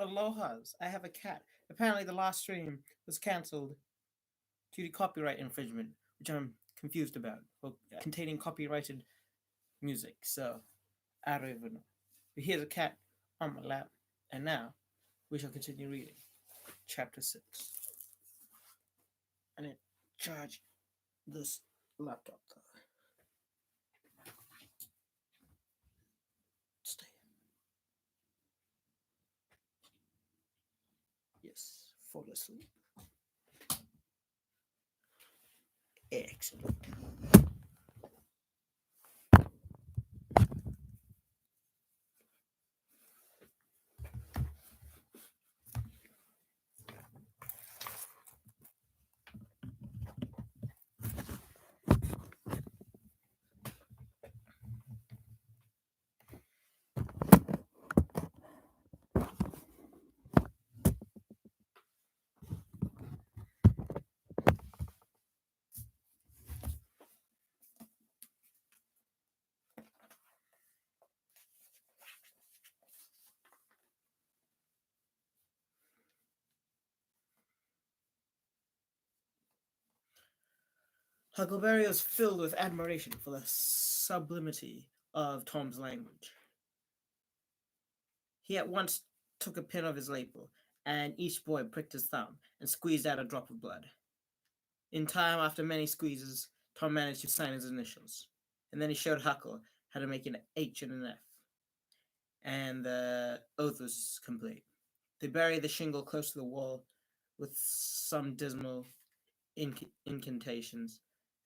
Aloha's. I have a cat. Apparently, the last stream was cancelled due to copyright infringement, which I'm confused about. Well, containing copyrighted music, so I don't even know. But here's a cat on my lap, and now we shall continue reading. Chapter 6. I need to charge this laptop, though. Stay. Yes, fall asleep. Excellent. Huckleberry was filled with admiration for the sublimity of Tom's language. He at once took a pin of his lapel, and each boy pricked his thumb and squeezed out a drop of blood. In time, after many squeezes, Tom managed to sign his initials, and then he showed Huckle how to make an H and an F, and the oath was complete. They buried the shingle close to the wall with some dismal incantations,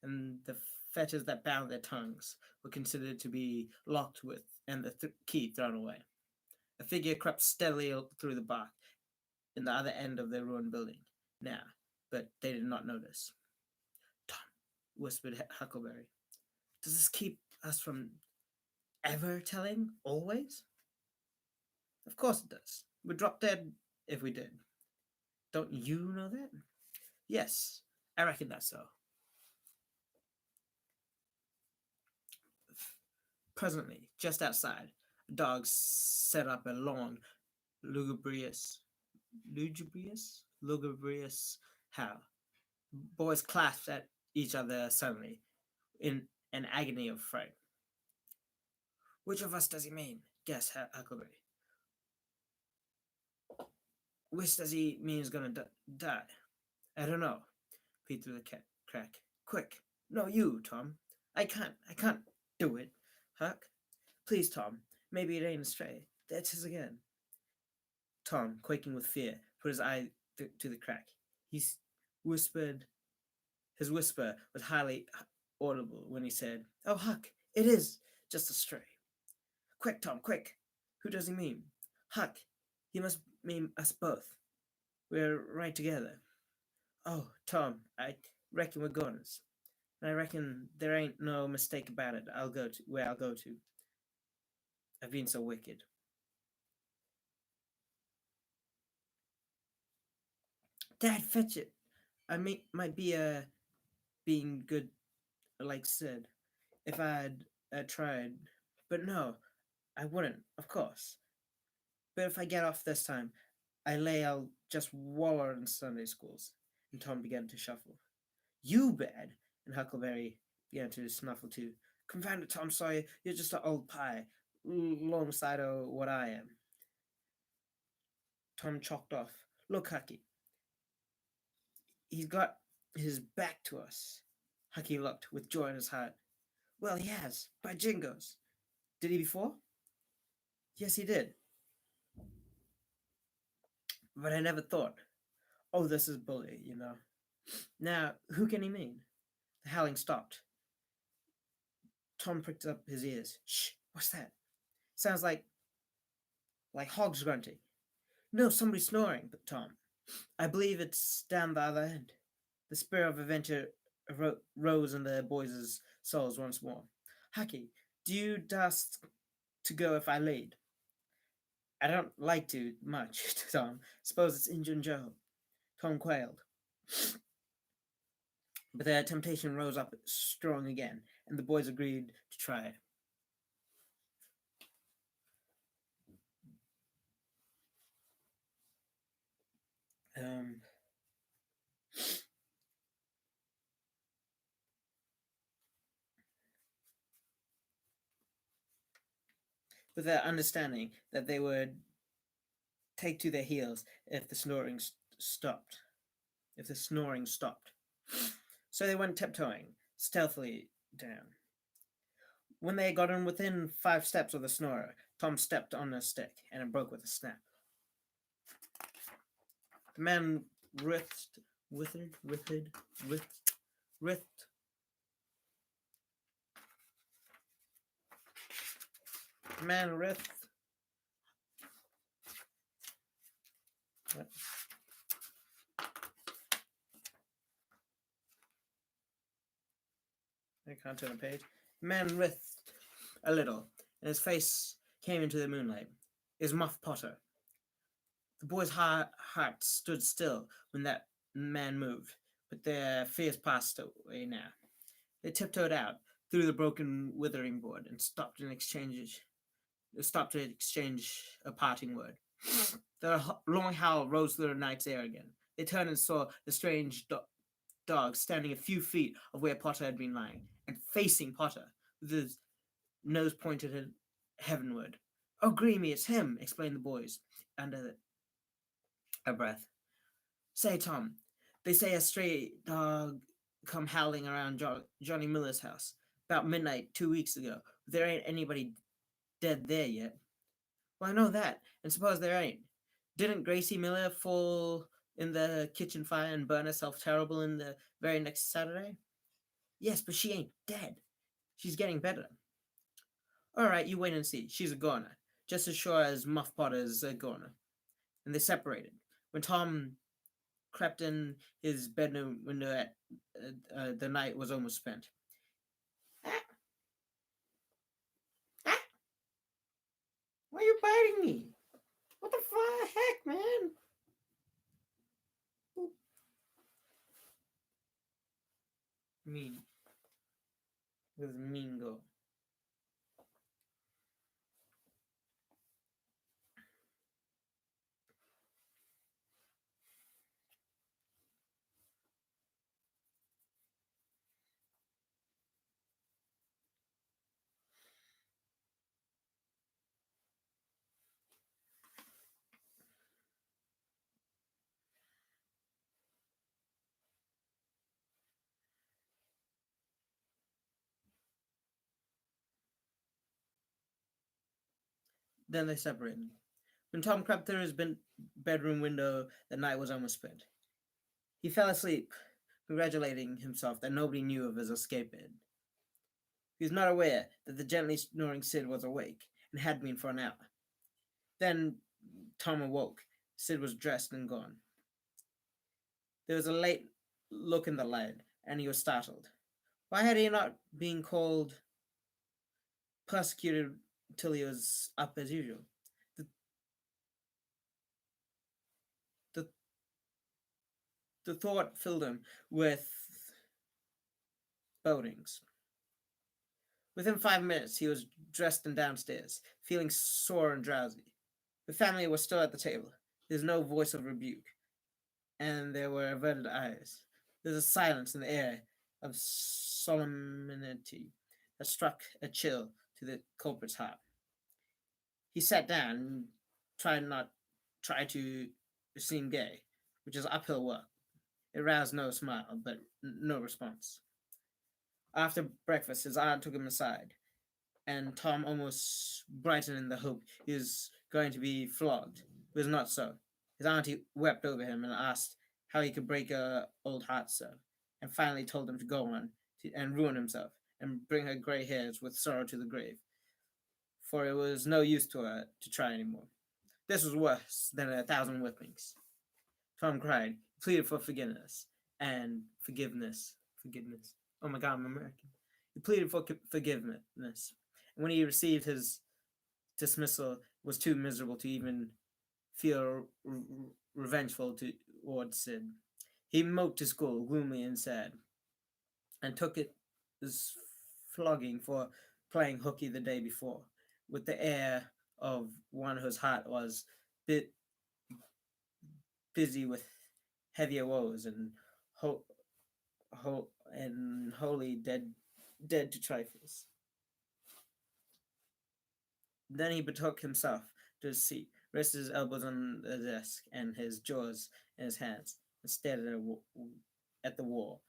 and the fetters that bound their tongues were considered to be locked with, and the key thrown away. A figure crept steadily through the bark in the other end of the ruined building now, but they did not notice. Tom, whispered Huckleberry, does this keep us from ever telling? Always? Of course it does. We'd drop dead if we did. Don't you know that? Yes, I reckon that's so. Presently, just outside, a dog set up a long, lugubrious howl. Boys clasped at each other suddenly, in an agony of fright. Which of us does he mean? Guessed Huckleberry. Which does he mean is gonna die? I don't know. Peed through the crack. Quick. No, you, Tom. I can't do it. Huck. Please, Tom. Maybe it ain't a stray. There 'tis again. Tom, quaking with fear, put his eye to the crack. He whispered. His whisper was highly audible when he said, "Oh, Huck, it is just a stray." Quick, Tom, quick. Who does he mean? Huck, he must mean us both. We're right together. Oh, Tom, I reckon we're goners. And I reckon there ain't no mistake about it. I'll go to where I'll go to. I've been so wicked. Dad, fetch it. I might be being good, like said, if I'd tried. But no, I wouldn't, of course. But if I get off this time, I lay I'll just waller in Sunday schools. And Tom began to shuffle. You bad? And Huckleberry began to snuffle too. Confound it, Tom Sawyer, you're just an old pie, alongside of what I am. Tom chalked off. Look, Hucky, he's got his back to us. Hucky looked with joy in his heart. Well, he has, by jingos. Did he before? Yes, he did. But I never thought. Oh, this is bully, you know. Now, who can he mean? The howling stopped. Tom pricked up his ears. Shh, what's that? Sounds like hogs grunting. No, somebody's snoring, but Tom. I believe it's down the other end. The spirit of adventure rose in the boys' souls once more. Hucky, do you dast to go if I lead? I don't like to much, Tom. Suppose it's Injun Joe. Tom quailed. But the temptation rose up strong again, and the boys agreed to try it. Um, with the understanding that they would take to their heels if the snoring stopped. If the snoring stopped. So they went tiptoeing stealthily down. When they got in within 5 steps of the snorer, Tom stepped on a stick, and it broke with a snap. The man writhed, writhed. The man writhed. What? I can't turn a page. The man writhed a little, and his face came into the moonlight. It was Muff Potter. The boys' hearts stood still when that man moved, but their fears passed away now. They tiptoed out through the broken withering board and stopped to exchange a parting word. The long howl rose through the night's air again. They turned and saw the strange dog standing a few feet of where Potter had been lying, and facing Potter, with his nose pointed heavenward. "Oh, Greamy, it's him!" exclaimed the boys under a breath. "Say, Tom, they say a stray dog come howling around Johnny Miller's house about midnight 2 weeks ago. There ain't anybody dead there yet." "Well, I know that, and suppose there ain't. Didn't Gracie Miller fall in the kitchen fire and burn herself terrible in the very next Saturday?" "Yes, but she ain't dead. She's getting better." "All right, you wait and see. She's a goner, just as sure as Muff Potter's a goner." And they separated. When Tom crept in his bedroom window at the night was almost spent. "Ah, ah, why are you biting me? What the heck, man?" Mean. With Mingo. Then they separated. When Tom crept through his bedroom window, the night was almost spent. He fell asleep, congratulating himself that nobody knew of his escape bed. He was not aware that the gently snoring Sid was awake, and had been for an hour. Then Tom awoke. Sid was dressed and gone. There was a late look in the light, and he was startled. Why had he not been called prosecuted till he was up as usual? The, the, the thought filled him with bodings. Within 5 minutes, he was dressed and downstairs, feeling sore and drowsy. The family was still at the table. There was no voice of rebuke, and there were averted eyes. There was a silence in the air of solemnity that struck a chill to the culprit's heart. He sat down and try to seem gay, which is uphill work. It roused no smile, but no response. After breakfast, his aunt took him aside, and Tom almost brightened in the hope he was going to be flogged. It was not so. His auntie wept over him and asked how he could break her old heart so, and finally told him to go on and ruin himself and bring her gray hairs with sorrow to the grave, for it was no use to her to try any more. This was worse than 1,000 whippings. Tom cried, pleaded for forgiveness, and forgiveness. Oh my God, I'm American. He pleaded for forgiveness, and when he received his dismissal, was too miserable to even feel revengeful towards Sid. He moped to school, gloomy and sad, and took it as flogging for playing hooky the day before, with the air of one whose heart was busy with heavier woes ho- and wholly dead to trifles. Then he betook himself to his seat, rested his elbows on the desk and his jaws in his hands, and stared at the wall,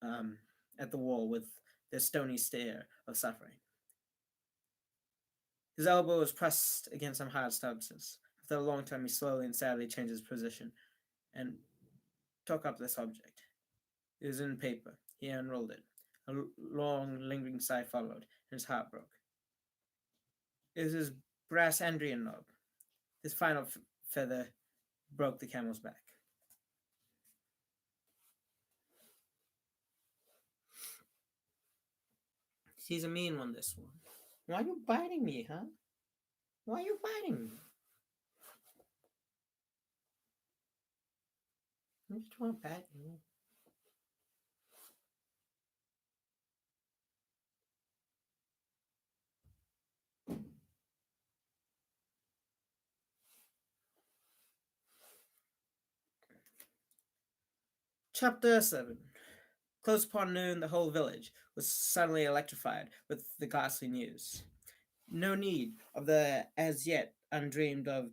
um, at the wall with the stony stare of suffering. His elbow was pressed against some hard substance. After a long time, he slowly and sadly changed his position and took up this object. It was in paper. He unrolled it. A long, lingering sigh followed, and his heart broke. It was his brass Andrian knob. This final feather broke the camel's back. He's a mean one, this one. Why are you biting me, huh? Why are you biting me? I just want to pat you. Chapter 7. Close upon noon, the whole village was suddenly electrified with the ghastly news. No need of the as yet undreamed of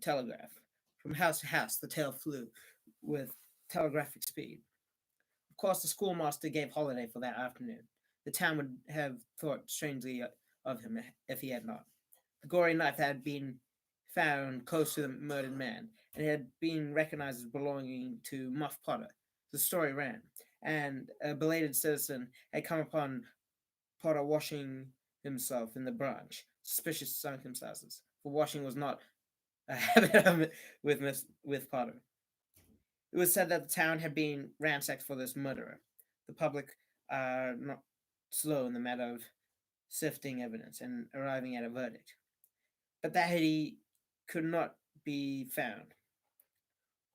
telegraph. From house to house, the tale flew with telegraphic speed. Of course, the schoolmaster gave holiday for that afternoon. The town would have thought strangely of him if he had not. The gory knife had been found close to the murdered man, and it had been recognized as belonging to Muff Potter. The story ran, and a belated citizen had come upon Potter washing himself in the branch. Suspicious circumstances, for washing was not a habit with Potter. It was said that the town had been ransacked for this murderer. The public are not slow in the matter of sifting evidence and arriving at a verdict. But that he could not be found.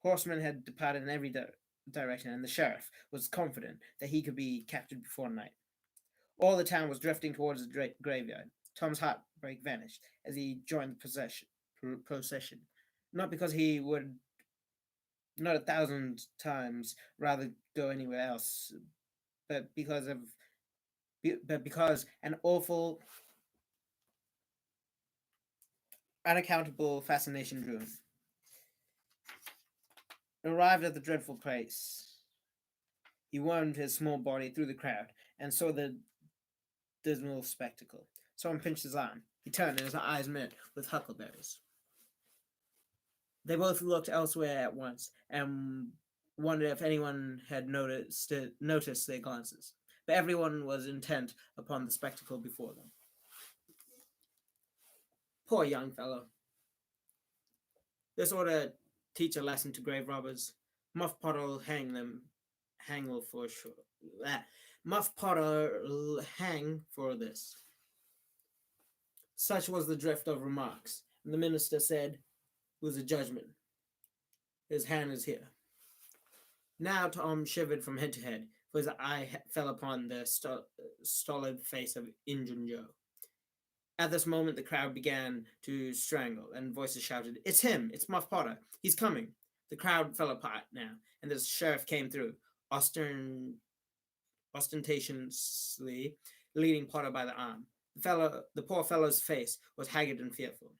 Horsemen had departed in every direction, and the sheriff was confident that he could be captured before night. All the town was drifting towards the graveyard. Tom's heartbreak vanished as he joined the procession, not because he would not 1,000 times rather go anywhere else, but because of but because an awful, unaccountable fascination drew him. Arrived at the dreadful place, he wormed his small body through the crowd and saw the dismal spectacle. Someone pinched his arm. He turned and his eyes met with Huckleberry's. They both looked elsewhere at once and wondered if anyone had noticed their glances. But everyone was intent upon the spectacle before them. Poor young fellow. This ought to teach a lesson to grave robbers. Muff Potter'll hang for sure. Muff Potter'll hang for this. Such was the drift of remarks, and the minister said, it was a judgment. His hand is here. Now Tom shivered from head to head, for his eye fell upon the stolid face of Injun Joe. At this moment, the crowd began to strangle, and voices shouted, "It's him! It's Muff Potter! He's coming!" The crowd fell apart now, and the sheriff came through, ostentatiously leading Potter by the arm. The poor fellow's face was haggard and fearful.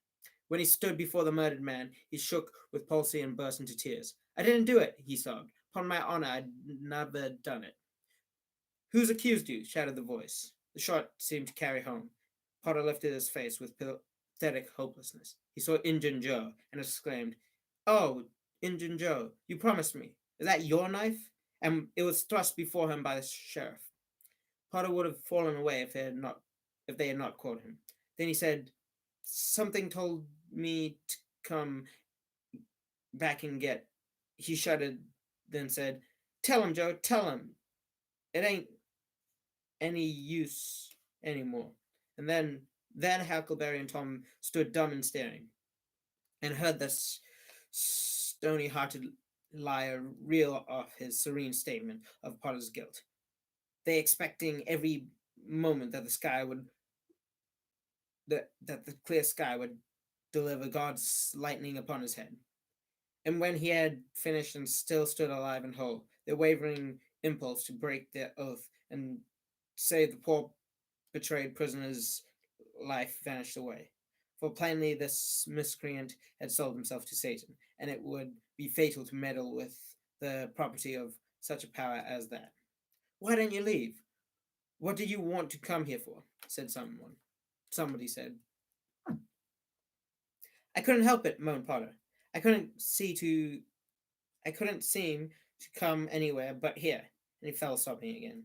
When he stood before the murdered man, he shook with palsy and burst into tears. "I didn't do it," he sobbed. "Upon my honor, I'd never done it." "Who's accused you?" shouted the voice. The shot seemed to carry home. Potter lifted his face with pathetic hopelessness. He saw Injun Joe and exclaimed, "Oh, Injun Joe, you promised me. Is that your knife?" And it was thrust before him by the sheriff. Potter would have fallen away if they had not caught him. Then he said, "Something told me to come back and get." He shuddered, then said, "Tell him, Joe, tell him. It ain't any use anymore." And then Huckleberry and Tom stood dumb and staring, and heard this stony-hearted liar reel off his serene statement of Potter's guilt. They expecting every moment that the clear sky would deliver God's lightning upon his head. And when he had finished and still stood alive and whole, the wavering impulse to break their oath and save the poor betrayed prisoner's life vanished away. For plainly this miscreant had sold himself to Satan, and it would be fatal to meddle with the property of such a power as that. Why don't you leave? What do you want to come here for? Said someone. Somebody said. I couldn't help it, moaned Potter. I couldn't see to I couldn't seem to come anywhere but here. And he fell sobbing again.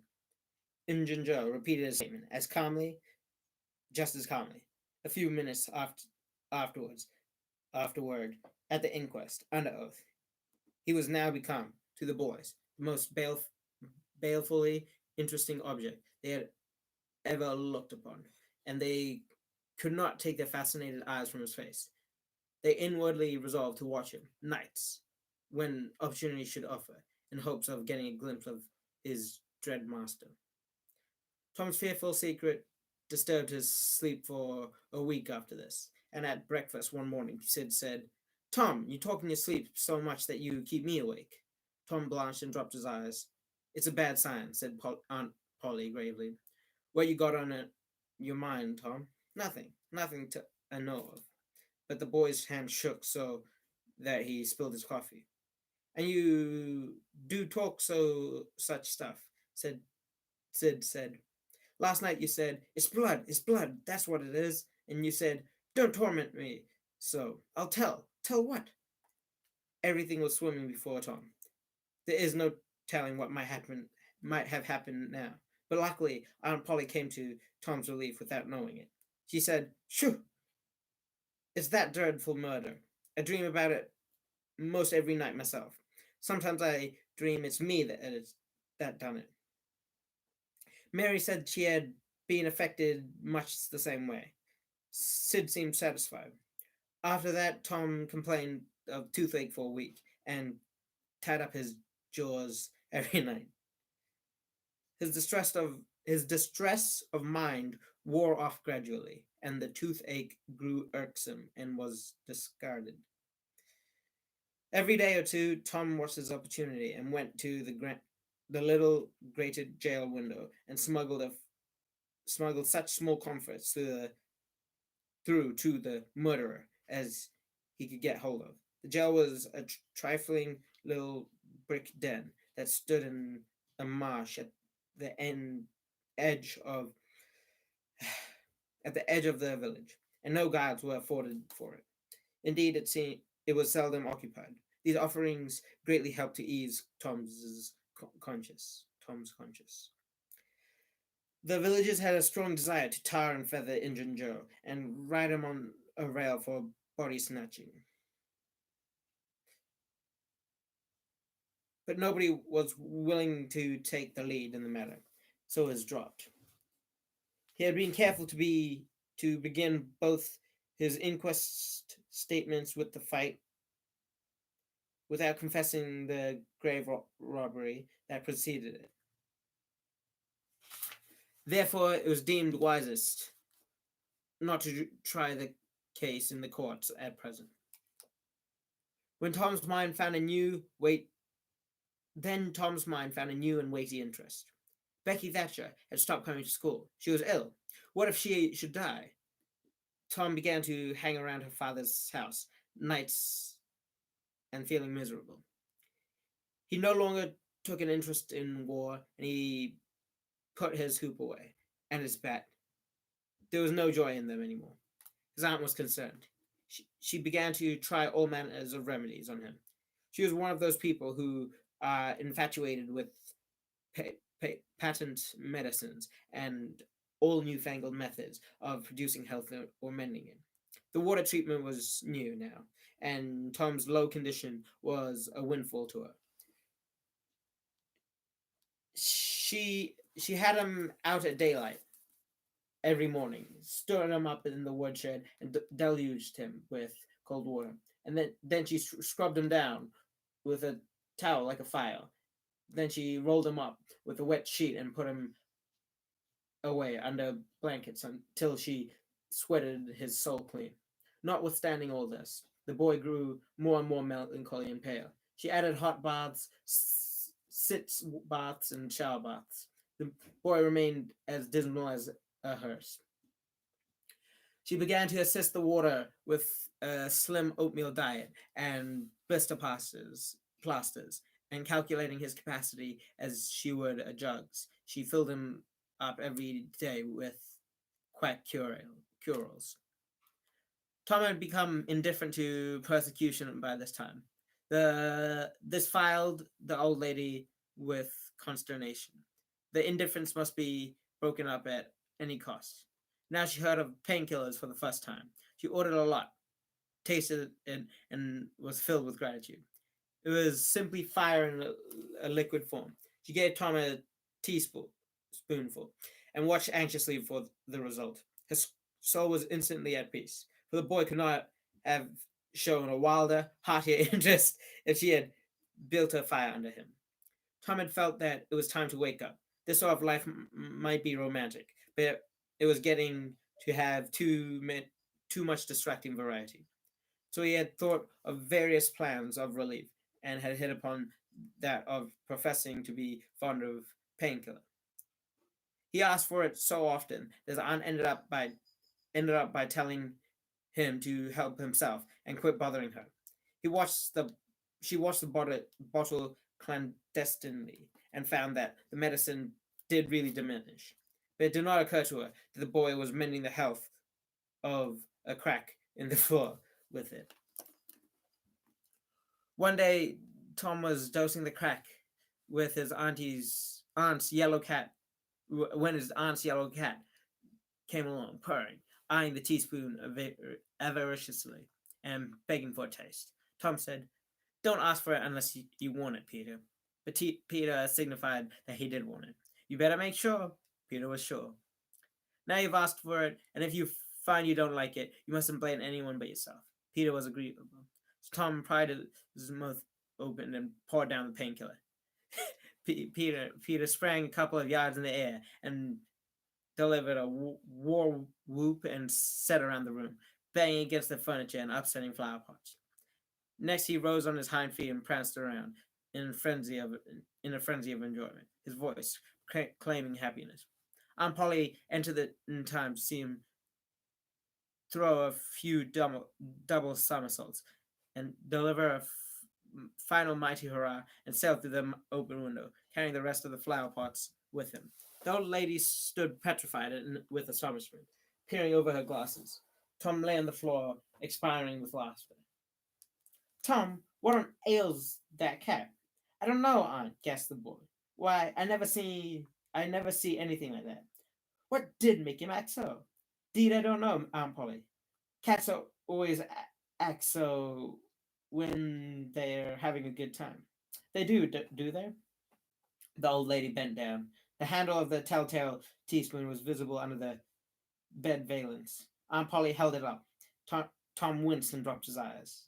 Injun Joe repeated his statement as calmly, just as calmly. A few minutes afterwards, afterward, at the inquest, under oath, he was now become, to the boys, the most balefully interesting object they had ever looked upon, and they could not take their fascinated eyes from his face. They inwardly resolved to watch him, nights, when opportunity should offer, in hopes of getting a glimpse of his dread master. Tom's fearful secret disturbed his sleep for a week after this, and at breakfast one morning Sid said, Tom, you talk in your sleep so much that you keep me awake. Tom blanched and dropped his eyes. It's a bad sign, said Aunt Polly gravely. What you got on your mind, Tom? Nothing. Nothing to I know of. But the boy's hand shook so that he spilled his coffee. And you do talk such stuff, said Sid said. Last night you said, it's blood, that's what it is. And you said, don't torment me. So, I'll tell. Tell what? Everything was swimming before Tom. There is no telling what might have happened now. But luckily, Aunt Polly came to Tom's relief without knowing it. She said, Shoo! It's that dreadful murder. I dream about it most every night myself. Sometimes I dream it's me that done it. Mary said she had been affected much the same way. Sid seemed satisfied. After that, Tom complained of toothache for a week and tied up his jaws every night. His distress of mind wore off gradually, and the toothache grew irksome and was discarded. Every day or two, Tom watched his opportunity and went to the little grated jail window and smuggled such small comforts through to the murderer as he could get hold of. The jail was a trifling little brick den that stood in a marsh the end edge of at the edge of the village, and no guards were afforded for it. Indeed, it was seldom occupied. These offerings greatly helped to ease Tom's conscience. The villagers had a strong desire to tar and feather Injun Joe and ride him on a rail for body snatching. But nobody was willing to take the lead in the matter, so it was dropped. He had been careful to begin both his inquest statements with the fight without confessing the grave robbery that preceded it. Therefore, it was deemed wisest not to try the case in the courts at present. When Tom's mind found a new weight, then Tom's mind found a new and weighty interest. Becky Thatcher had stopped coming to school. She was ill. What if she should die? Tom began to hang around her father's house nights and feeling miserable. He no longer took an interest in war, and he put his hoop away and his bat. There was no joy in them anymore. His aunt was concerned. She began to try all manners of remedies on him. She was one of those people who are infatuated with patent medicines and all newfangled methods of producing health or mending it. The water treatment was new now, and Tom's low condition was a windfall to her. She had him out at daylight every morning, stirred him up in the woodshed and deluged him with cold water. And then she scrubbed him down with a towel like a file. Then she rolled him up with a wet sheet and put him away under blankets until she sweated his soul clean. Notwithstanding all this, The boy grew more and more melancholy and pale. She added hot baths, sitz baths, and shower baths. The boy remained as dismal as a hearse. She began to assist the water with a slim oatmeal diet and blister plasters, and calculating his capacity as she would a jug's. She filled him up every day with quack curals. Tom had become indifferent to persecution by this time. This filed the old lady with consternation. The indifference must be broken up at any cost. Now she heard of painkillers for the first time. She ordered a lot, tasted it, and was filled with gratitude. It was simply fire in a liquid form. She gave Tom a teaspoonful and watched anxiously for the result. His soul was instantly at peace, for the boy could not have shown a wilder, heartier interest if she had built a fire under him. Tom had felt that it was time to wake up. This sort of life might be romantic, but it was getting to have too much distracting variety. So he had thought of various plans of relief and had hit upon that of professing to be fond of painkiller. He asked for it so often that his aunt ended up by telling him to help himself and quit bothering her. He watched the she watched the bottle clandestinely and found that the medicine did really diminish. But it did not occur to her that the boy was mending the health of a crack in the floor with it. One day, Tom was dosing the crack with his aunt's yellow cat when his aunt's yellow cat came along, purring, eyeing the teaspoon avariciously, and begging for a taste. Tom said, "Don't ask for it unless you want it, Peter." But Peter signified that he did want it. "You better make sure." Peter was sure. "Now you've asked for it, and if you find you don't like it, you mustn't blame anyone but yourself." Peter was agreeable. So Tom pried his mouth open and poured down the painkiller. Peter sprang a couple of yards in the air and delivered a war whoop and set around the room, banging against the furniture and upsetting flower pots. Next, he rose on his hind feet and pranced around in a frenzy of enjoyment, his voice claiming happiness. Aunt Polly entered in time to see him throw a few double somersaults and deliver a final mighty hurrah and sail through the open window, carrying the rest of the flower pots with him. The old lady stood petrified with astonishment, peering over her glasses. Tom lay on the floor, expiring with laughter. "Tom, what on ails that cat?" "I don't know, Aunt," gasped the boy. "Why, I never see anything like that." "What did make him act so?" "Deed, I don't know, Aunt Polly. Cats always act so when they're having a good time." "They do they?" The old lady bent down. The handle of the telltale teaspoon was visible under the bed valance. Aunt Polly held it up. Tom winced and dropped his eyes.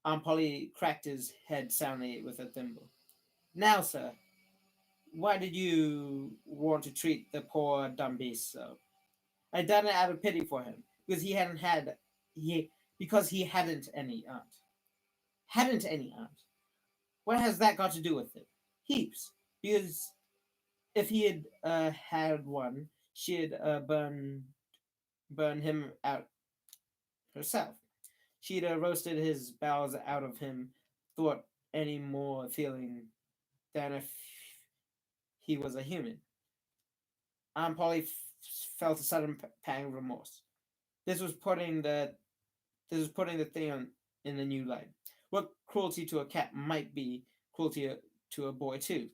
Aunt Polly cracked his head soundly with a thimble. "Now, sir, why did you want to treat the poor dumb beast so?" "I done it out of pity for him, because he hadn't any aunt." "Hadn't any aunt? What has that got to do with it?" "Heaps. Because if he had had one, she'd burn him out herself. She'd roasted his bowels out of him, thought any more feeling than if he was a human." Aunt Polly felt a sudden pang of remorse. This was putting the thing in a new light. What cruelty to a cat might be cruelty to a boy too.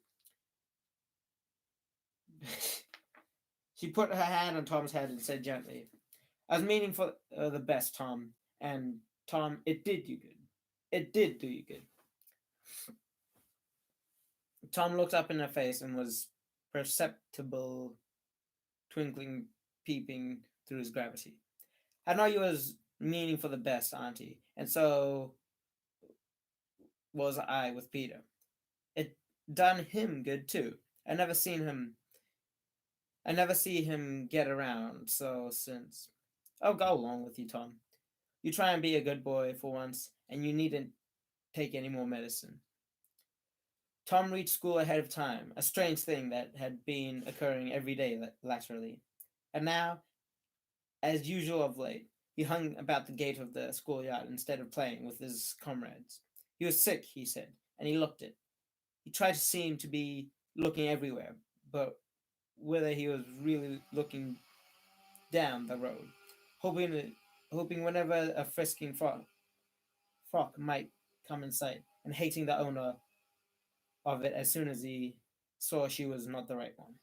She put her hand on Tom's head and said gently, "I was meaning for the best, Tom. And, Tom, it did you good. It did do you good." Tom looked up in her face and was perceptible twinkling peeping through his gravity. "I know you was meaning for the best, Auntie, and so was I with Peter. It done him good too. I never see him get around so since." "Oh, go along with you, Tom. You try and be a good boy for once, and you needn't take any more medicine. Tom reached school ahead of time, a strange thing that had been occurring every day latterly. And now, as usual of late, he hung about the gate of the schoolyard instead of playing with his comrades. He was sick, he said, and he looked it. He tried to seem to be looking everywhere, but whether he was really looking down the road, hoping hoping whenever a frisking frock might come in sight, and hating the owner of it as soon as he saw she was not the right one.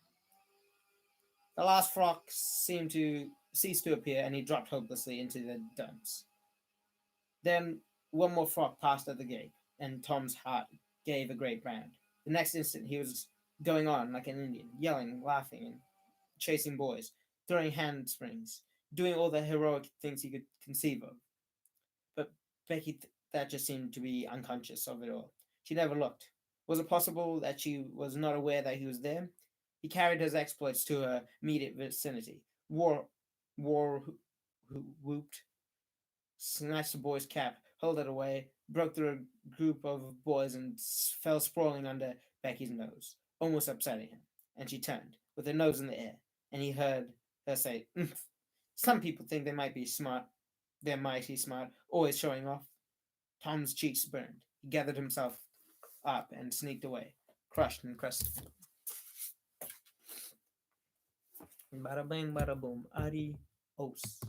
The last frock seemed to cease to appear, and he dropped hopelessly into the dumps. Then one more frock passed at the gate, and Tom's heart gave a great bound. The next instant he was going on like an Indian, yelling, laughing, and chasing boys, throwing handsprings, doing all the heroic things he could conceive of. But Becky Thatcher seemed to be unconscious of it all. She never looked. Was it possible that she was not aware that he was there? He carried his exploits to her immediate vicinity. War whooped, snatched the boy's cap, hurled it away, broke through a group of boys, and fell sprawling under Becky's nose, almost upsetting him. And she turned, with her nose in the air, and he heard her say, "Umph. Some people think they might be smart. They're mighty smart, always showing off." Tom's cheeks burned. He gathered himself up and sneaked away, crushed and crusted. Bada bing, bada boom. Adios.